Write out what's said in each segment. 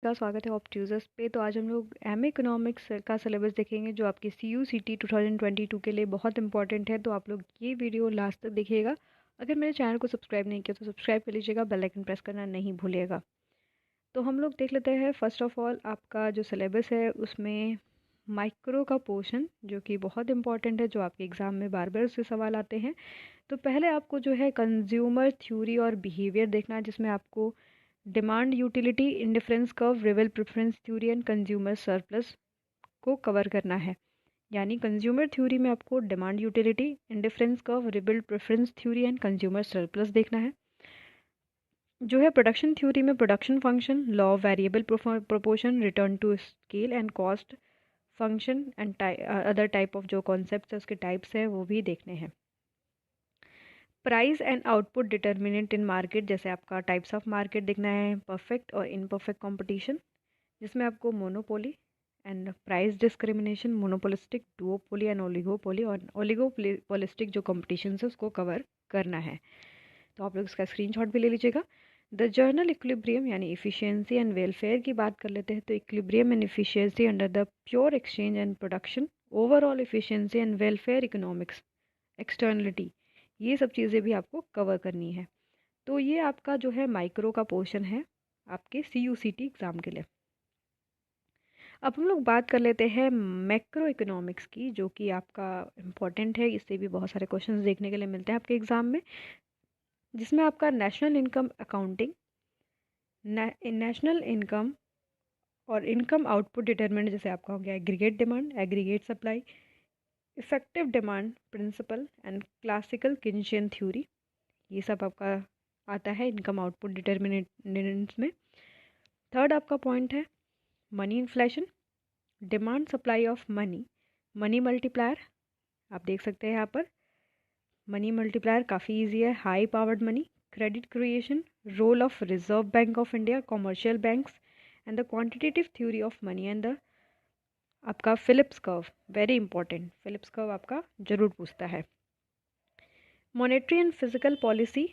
नमस्कार, स्वागत है ऑप्ट्यूजर्स पे। तो आज हम लोग एमए इकोनॉमिक्स का सिलेबस देखेंगे जो आपके CUCT 2022 के लिए बहुत इंपॉर्टेंट है। तो आप लोग ये वीडियो लास्ट तक देखिएगा। अगर मेरे चैनल को सब्सक्राइब नहीं किया तो सब्सक्राइब कर लीजिएगा, बेल आइकन प्रेस करना नहीं भूलिएगा। तो हम लोग देख लेते हैं। फर्स्ट ऑफ ऑल आपका जो सिलेबस है उसमें माइक्रो का पोर्शन जो कि बहुत इंपॉर्टेंट है, जो आपके एग्ज़ाम में बार बार उससे सवाल आते हैं। तो पहले आपको जो है कंज्यूमर थ्योरी और बिहेवियर देखना है, जिसमें आपको demand utility indifference curve reveal preference theory and consumer surplus को कवर करना है। यानी कंज्यूमर थ्योरी में आपको demand utility indifference curve reveal preference theory and consumer surplus देखना है। जो है प्रोडक्शन थ्योरी में production function, law of variable proportion, return to scale and cost function and other type of जो कॉन्सेप्ट्स है उसके टाइप्स है वो भी देखने हैं। Price and output determinant in market, जैसे आपका टाइप्स ऑफ मार्केट देखना है, परफेक्ट और इनपरफेक्ट कंपटीशन, जिसमें आपको monopoly and price discrimination, monopolistic, duopoly and oligopoly और ओलिगोपोलिस्टिक जो कंपटीशन है उसको कवर करना है। तो आप लोग इसका स्क्रीनशॉट भी ले लीजिएगा। द जर्नल इक्विलिब्रियम यानी इफिशियंसी एंड वेलफेयर की बात कर लेते हैं। तो equilibrium and efficiency under the pure exchange and production, overall efficiency and welfare economics, externality, ये सब चीज़ें भी आपको कवर करनी है। तो ये आपका जो है माइक्रो का पोर्शन है आपके CUCT एग्ज़ाम के लिए। अब हम लोग बात कर लेते हैं मैक्रो इकोनॉमिक्स की, जो कि आपका इम्पॉर्टेंट है। इससे भी बहुत सारे क्वेश्चंस देखने के लिए मिलते हैं आपके एग्ज़ाम में, जिसमें आपका national income accounting, national income और इनकम आउटपुट डिटरमिनेंट, जैसे आपका हो गया aggregate demand, aggregate supply, effective demand principle and classical Keynesian theory, ये सब आपका आता है इनकम आउटपुट डिटर्मिनेंट्स में। थर्ड आपका पॉइंट है money inflation, demand supply of money, money multiplier, आप देख सकते हैं यहाँ पर मनी मल्टीप्लायर काफ़ी इजी है, high powered money, credit creation, role of reserve bank of India, commercial banks and the quantitative theory of money and the आपका Phillips curve, very important, Phillips curve आपका जरूर पूछता है। मॉनेटरी एंड फिजिकल पॉलिसी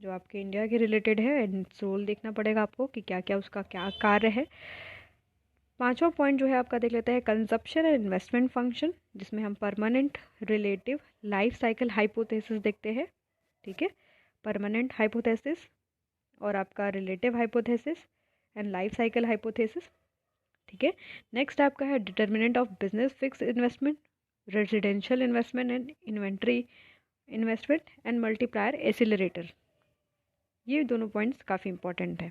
जो आपके India के related है, and role देखना पड़ेगा आपको कि क्या क्या उसका क्या कार्य है। पांचवा पॉइंट जो है आपका देख लेते हैं कंजप्शन एंड इन्वेस्टमेंट फंक्शन, जिसमें हम permanent relative life cycle hypothesis देखते हैं। ठीक है, परमानेंट हाइपोथेसिस और आपका relative hypothesis and life cycle hypothesis. ठीक है, नेक्स्ट आपका है determinant of business fix investment, residential investment and inventory investment and multiplier accelerator. ये दोनों पॉइंट्स काफ़ी इंपॉर्टेंट है।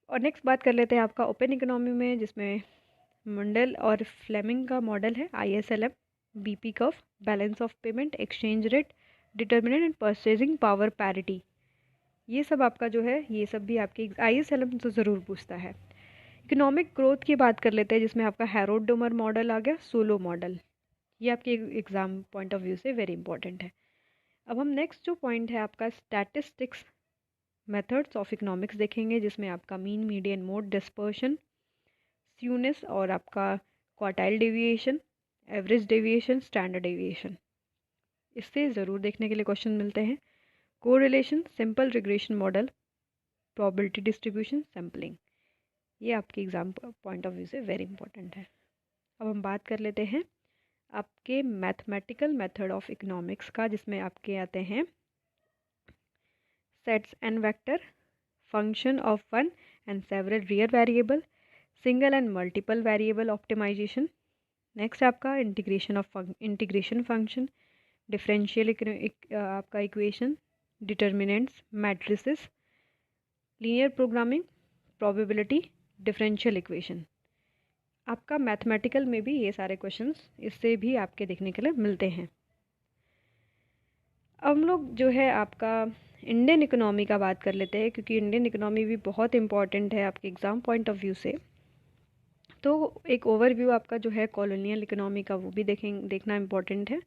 और नेक्स्ट बात कर लेते हैं आपका ओपन इकोनॉमी में, जिसमें मंडल और फ्लेमिंग का मॉडल है, ISLM, BP curve, balance of payment, exchange rate, determinant and purchasing power parity, ये सब आपका जो है ये सब भी आपके ISLM तो ज़रूर पूछता है। इकोनॉमिक ग्रोथ की बात कर लेते हैं, जिसमें आपका हैरोड डोमर मॉडल आ गया, सोलो मॉडल, ये आपके एग्ज़ाम पॉइंट ऑफ व्यू से वेरी इंपॉर्टेंट है। अब हम नेक्स्ट जो पॉइंट है आपका स्टैटिस्टिक्स मेथड्स ऑफ इकोनॉमिक्स देखेंगे, जिसमें आपका मीन, मीडियन, मोड, डिस्पर्शन, स्यूनेस और आपका quartile deviation, average deviation, standard deviation, इससे ज़रूर देखने के लिए क्वेश्चन मिलते हैं। Correlation, simple regression model, probability distribution, sampling, ये आपके एग्ज़ाम पॉइंट ऑफ व्यू से वेरी इंपॉर्टेंट है। अब हम बात कर लेते हैं आपके मैथमेटिकल मेथड ऑफ इकोनॉमिक्स का, जिसमें आपके आते हैं sets and vector, function of one and several real variable, single and multiple variable optimisation. Next आपका इंटीग्रेशन फंक्शन, डिफरेंशियल आपका equation, determinants, matrices, linear programming, probability, differential equation. आपका mathematical में भी ये सारे क्वेश्चंस इससे भी आपके देखने के लिए मिलते हैं। अब हम लोग जो है आपका इंडियन इकोनॉमी का बात कर लेते हैं, क्योंकि इंडियन इकोनॉमी भी बहुत इंपॉर्टेंट है आपके एग्ज़ाम पॉइंट ऑफ व्यू से। तो एक ओवरव्यू आपका जो है कॉलोनियल इकोनॉमी का वो भी देखना इम्पॉर्टेंट है।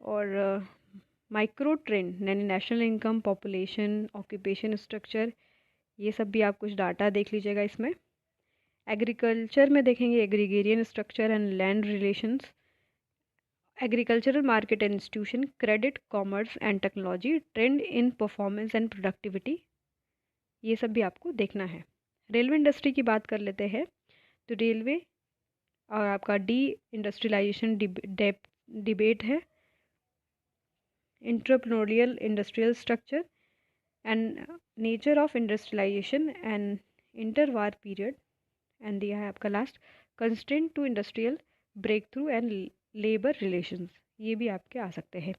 और माइक्रो ट्रेंड यानी national income, population, occupation structure, ये सब भी आप कुछ डाटा देख लीजिएगा इसमें। एग्रीकल्चर में देखेंगे agrarian structure and land relations, agricultural market and institution, credit, commerce and technology, trend in performance and productivity, ये सब भी आपको देखना है। रेलवे इंडस्ट्री की बात कर लेते हैं। तो रेलवे और आपका डी इंडस्ट्रियलाइजेशन डिबेट है, entrepreneurial industrial structure and nature of industrialisation and interwar period, and दिया है आपका last constraint to industrial breakthrough and labour relations. ये भी आपके आ सकते हैं।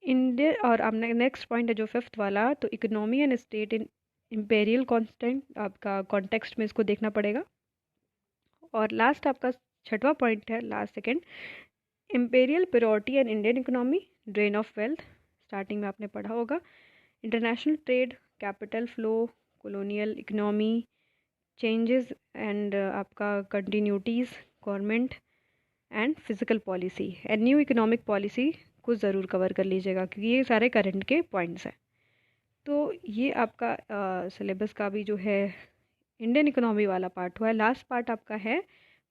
इंडिया और अब नेक्स्ट पॉइंट है जो फिफ्थ वाला, तो economy and state in imperial constant, आपका कॉन्टेक्स्ट में इसको देखना पड़ेगा। और लास्ट आपका छठवां पॉइंट है, last second, imperial priority and Indian economy, drain of wealth, starting में आपने पढ़ा होगा। International trade, capital flow, colonial economy, changes and आपका continuities, government and physical policy and new economic policy को ज़रूर कवर कर लीजिएगा क्योंकि ये सारे करंट के पॉइंट्स हैं। तो ये आपका सिलेबस का भी जो है इंडियन इकोनॉमी वाला पार्ट हुआ है। लास्ट पार्ट आपका है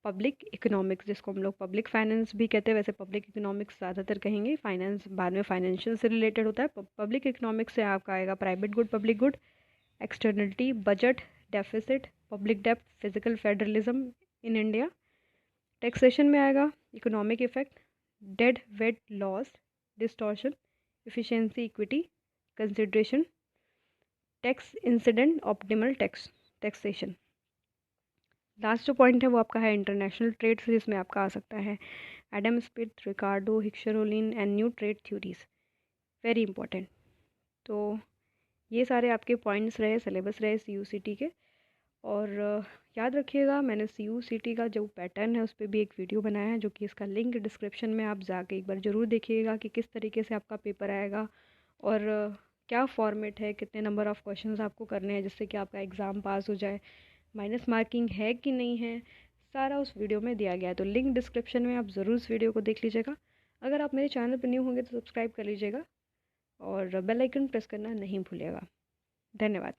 पब्लिक इकोनॉमिक्स, जिसको हम लोग पब्लिक फाइनेंस भी कहते हैं, वैसे पब्लिक इकोनॉमिक्स ज़्यादातर कहेंगे, फाइनेंस बाद में फाइनेंशियल से रिलेटेड होता है। पब्लिक इकोनॉमिक्स से आपका आएगा private good, public good, externality, budget, deficit, public depth, physical federalism in India. Taxation में आएगा economic effect, dead weight loss, distortion, efficiency, equity, consideration, tax incident, optimal taxation. Last जो point है वो आपका है इंटरनेशनल ट्रेड, जिसमें आपका आ सकता है एडम स्मिथ, रिकार्डो, हिक्सरोलिन and new trade theories, very important. तो ये सारे आपके पॉइंट्स रहे, सिलेबस रहे CUCT के। और याद रखिएगा मैंने CUCT का जो पैटर्न है उस पर भी एक वीडियो बनाया है, जो कि इसका लिंक डिस्क्रिप्शन में, आप जाके एक बार ज़रूर देखिएगा कि किस तरीके से आपका पेपर आएगा और क्या फॉर्मेट है, कितने नंबर ऑफ़ क्वेश्चंस आपको करने हैं जिससे कि आपका एग्ज़ाम पास हो जाए, माइनस मार्किंग है कि नहीं है, सारा उस वीडियो में दिया गया है। तो लिंक डिस्क्रिप्शन में, आप ज़रूर उस वीडियो को देख लीजिएगा। अगर आप मेरे चैनल पर न्यू होंगे तो सब्सक्राइब कर लीजिएगा और बेल आइकन प्रेस करना नहीं भूलिएगा। धन्यवाद।